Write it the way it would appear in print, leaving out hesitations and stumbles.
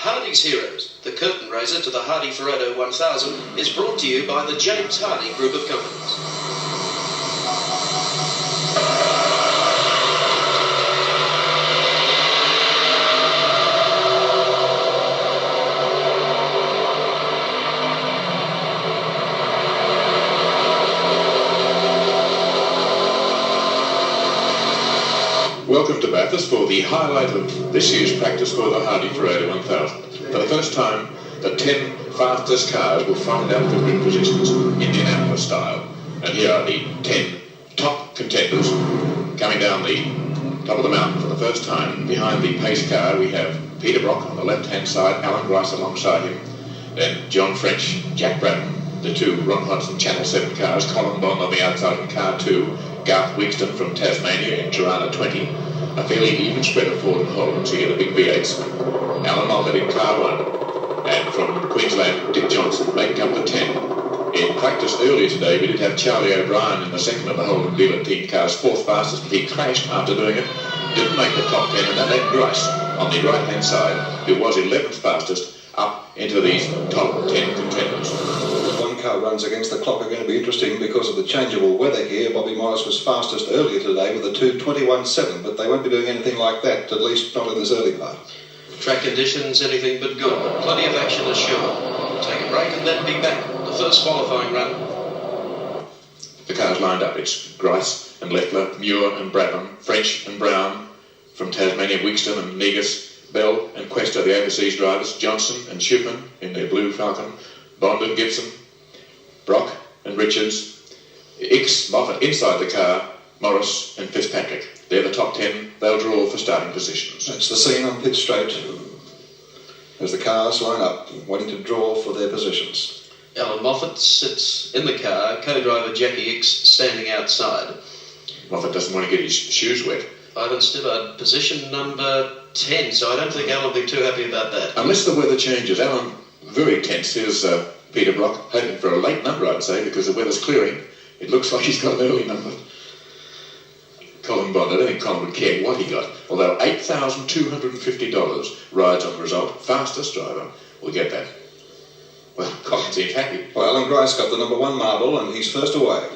Hardies Heroes, the curtain raiser to the Hardie-Ferodo 1000, is brought to you by the James Hardie Group of Companies. Welcome to Bathurst for the highlight of this year's practice for the Hardie-Ferodo 1000. For the first time, the 10 fastest cars will find out the grid positions, Indianapolis style. And here are the 10 top contenders coming down the top of the mountain for the first time. Behind the pace car we have Peter Brock on the left-hand side, Allan Grice alongside him, then John French, Jack Brabham, the two Ron Hodgson Channel 7 cars, Colin on the outside in car 2, Garth Wigston from Tasmania in Tirana 20, a fairly even spread of Ford and Hollands here, the big V8s, Allan Moffat in car 1, and from Queensland, Dick Johnson making up the 10. In practice earlier today, we did have Charlie O'Brien in the second of the Holden Dealer team cars, fourth fastest, but he crashed after doing it, didn't make the top 10, and that led Grice on the right-hand side, who was 11th fastest, up into these top 10 contenders. One car runs against the clock are going to be interesting because of the changeable weather here. Bobby Morris was fastest earlier today with a 2:21.7, but they won't be doing anything like that, at least not in this early part. Track conditions, anything but good, but plenty of action assured. We'll take a break and then be back. The first qualifying run. The cars lined up. It's Grice and Leffler, Muir and Brabham, French and Brown from Tasmania, Wigston and Negus, Bell and Questa, the overseas drivers, Johnson and Shipman in their blue Falcon, Bond and Gibson, Brock and Richards, X, Moffat inside the car, Morris and Fitzpatrick. They're the top 10. They'll draw for starting positions. That's the scene on pit straight as the cars line up, waiting to draw for their positions. Allan Moffat sits in the car, co-driver Jackie X standing outside. Moffat doesn't want to get his shoes wet. Ivan Stibbard, position number 10, so I don't think Allan will be too happy about that. Unless the weather changes. Allan, very tense. Here's Peter Brock, hoping for a late number, I'd say, because the weather's clearing. It looks like he's got an early number. Colin Bond, I don't think Colin would care what he got, although $8,250 rides on the result. Fastest driver will get that. Well, Colin seems happy. Well, Allan Grice got the number 1 marble and he's first away.